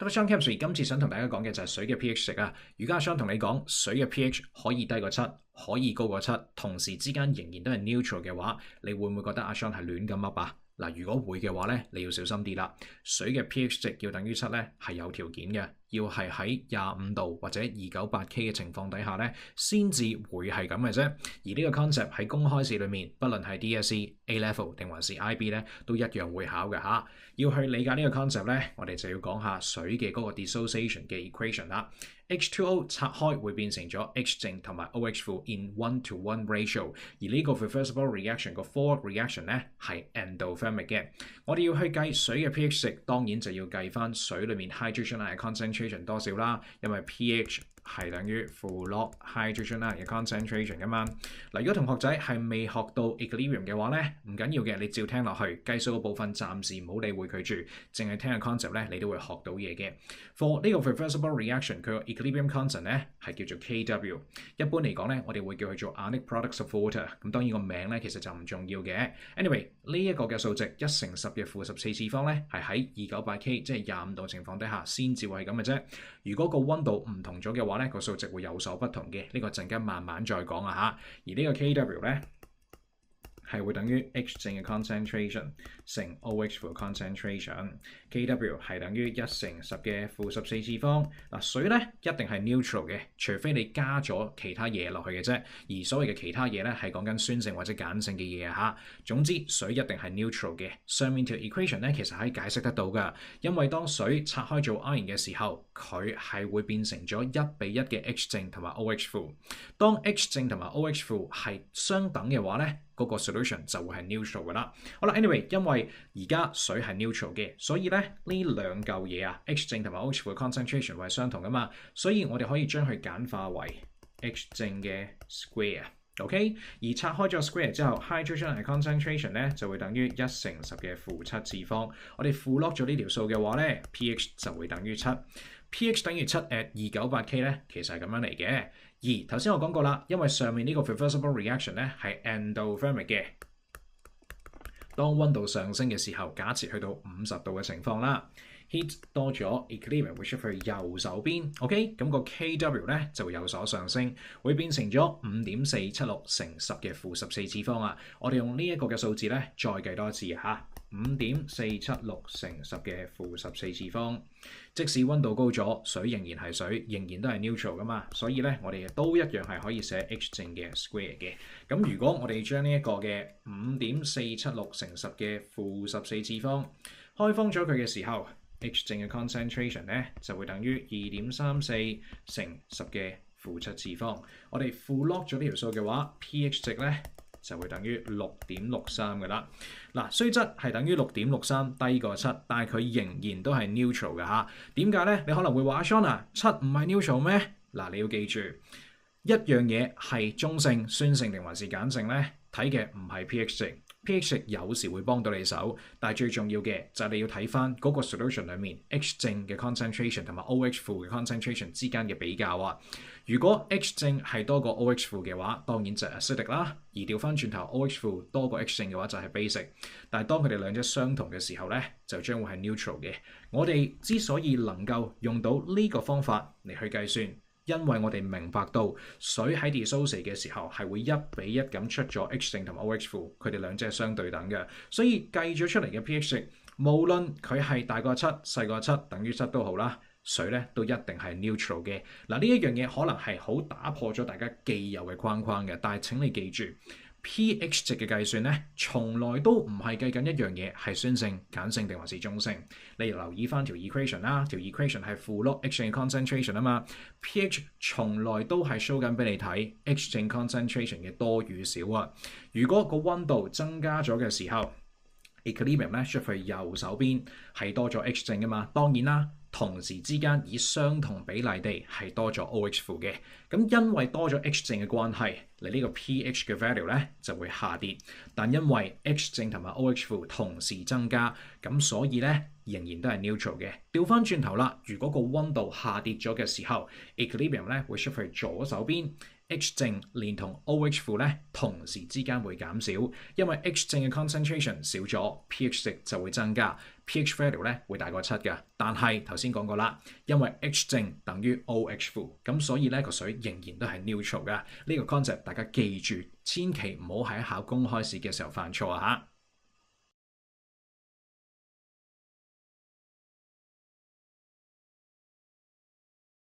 Dr. Sean Chemistry 今次想同大家講嘅就係水嘅 pH 值啊。如果阿 Sean 同你講水嘅 pH 可以低過7，可以高過7，同時之間仍然都係 neutral 嘅話，你會唔會覺得阿 Sean 係亂咁噏啊？嗱，如果會嘅話咧，你要小心啲啦。水嘅 pH 值要等於7咧，係有條件嘅，要係喺25度或者298 K 嘅情況底下咧，先至會係咁嘅啫。而呢個 concept 喺公開試裏面，不論係 DSE、A Level 定還是 IB 咧，都一樣會考嘅嚇。要去理解呢個 concept 咧，我哋就要講下水嘅嗰個 dissociation 嘅 equation 啦。H2O 拆開會變成咗 H 正同埋 OH 負 in 1:1 ratio， 而呢個 reversible reaction 個 forward reaction 咧係 endothermic 嘅。我哋要去計水嘅 pH 值，當然就要計翻水裡面 hydrogen ion concentration 多少啦，因為 pH 係等於負落 hydrogen ion 嘅 concentration 噶嘛。嗱，如果同學仔係未學到 equilibrium 嘅話咧，唔緊要嘅，你照聽落去，計數嘅部分暫時唔好理會佢住，淨係聽個 concept 咧，你都會學到嘢嘅。For 呢個 reversible reaction， 佢個 equilibrium constant 咧係叫做 Kw。一般嚟講咧，我哋會叫佢做 ionic products of water。咁當然個名咧其實就唔重要嘅。Anyway， 呢一個嘅數值1乘10嘅負14次方咧，係喺298 K 即係25度情況底下先至會係咁嘅啫。如果個溫度唔同咗嘅話咧，個數值會有所不同嘅。呢個陣間慢慢再講啊嚇。而呢個 Kw 咧係會等於 H 正嘅 concentration 乘 OH 負 concentration。Kw 係等於1乘10嘅負14次方。嗱，水咧一定係 neutral 嘅，除非你加咗其他嘢落去嘅啫。而所謂嘅其他嘢咧係講緊酸性或者鹼性嘅嘢啊嚇。總之水一定係 neutral 嘅。上面條 equation 咧其實可以解釋得到㗎，因為當水拆開做 ion 嘅時候，佢係會變成咗1:1嘅 H 正同埋 OH 負。當 H 正同埋 OH 負係相等嘅話咧，嗰個 solution 就會係 neutral 㗎啦。好啦 ，anyway， 因為而家水係 neutral 嘅，所以咧呢兩嚿嘢啊 ，H 正同埋 OH 負嘅 concentration 會係相同㗎嘛，所以我哋可以將佢簡化為 H 正嘅 square。OK， 而拆開咗 square 之後 ，hydrogen ion concentration 咧就會等於1乘10嘅負7次方。我哋負落咗呢條數嘅話咧 ，pH 就會等於7。pH 等於7 at 298 K 咧，其實係咁樣嚟嘅。而頭先我講過啦，因為上面呢個 reversible reaction 咧係 endothermic 嘅。當溫度上升嘅時候，假設去到50度嘅情況啦 ，heat 多咗 equilibrium 會出去右手邊 ，OK， 咁個 Kw 咧就會有所上升，會變成咗5.476乘10嘅負14次方啊！我哋用呢一個嘅數字咧再計多一次嚇。5.476乘10嘅負14次方，即使溫度高咗，水仍然係水，仍然都係 neutral 噶嘛，所以咧我哋都一樣係可以寫 H 正嘅 square 嘅。咁如果我哋將呢一個嘅5.476乘10嘅負14次方開封咗佢嘅時候 ，H 正嘅 concentration 咧就會等於2.34乘10嘅負7次方。我哋負 log 咗呢條數嘅話 ，pH 值咧就會等於6.63嘅啦。嗱，雖則係等於6.63低過7，但係佢仍然都係 neutral 嘅嚇。點解咧？你可能會話阿 Sean 啊，7唔係 neutral 咩？嗱，你要記住一樣嘢係中性、酸性定還是鹼性咧，睇嘅唔係 pH 值。pH 值有時會幫到你手，但係最重要嘅就係你要睇翻嗰個 solution 裡面 H 正嘅 concentration 同埋 OH 負嘅 concentration 之間嘅比較啊。如果 H 正係多過 OH 負嘅話，當然就係 acidic 啦。而調翻轉頭 OH 負多過 H 正嘅話就係 basic。但係當佢哋兩者相同嘅時候咧，就將會係 neutral 嘅。我哋之所以能夠用到呢個方法嚟去計算，因為我哋明白到水喺 dissociate 嘅時候係會1:1咁出咗 H 正同埋 OH 負，佢哋兩者係相對等嘅，所以計咗出嚟嘅 pH 值，無論佢係大過7、細過7、等於7都好啦，水咧都一定係 neutral 嘅。嗱，呢一樣嘢可能係好打破咗大家既有嘅框框嘅，但係請你記住 pH 值嘅計算咧，從來都唔係計緊一樣嘢係酸性、鹼性定還是中性。你留意翻條 equation 啦，條 equation 係負落 H 正 concentration 啊嘛 ，pH 從來都係 show 緊俾你睇 H 正 concentration 嘅多與少啊。如果個溫度增加咗嘅時候 ，equilibrium 咧出去右手邊係多咗 H 正噶嘛，當然啦。同時之間以相同比例地係多咗 OH 負嘅，咁因為多咗 H 正嘅關係，你呢個 pH 嘅 value 咧就會下跌。但因為 H 正同埋 OH 負同時增加，咁所以咧仍然都係 neutral 嘅。調翻轉頭啦，如果個溫度下跌咗嘅時候 ，equilibrium 咧會出去左手邊 H 正連同 OH 負咧同時之間會減少，因為 H 正嘅 concentration 少咗 pH 值就會增加 pH value 咧會大過7嘅。但係頭先講過啦，因為 H 正等於 OH 負，咁所以咧個水仍然都係 neutral 嘅。呢個 concept 大家記住，千祈唔好喺考公開試嘅時候犯錯啊嚇！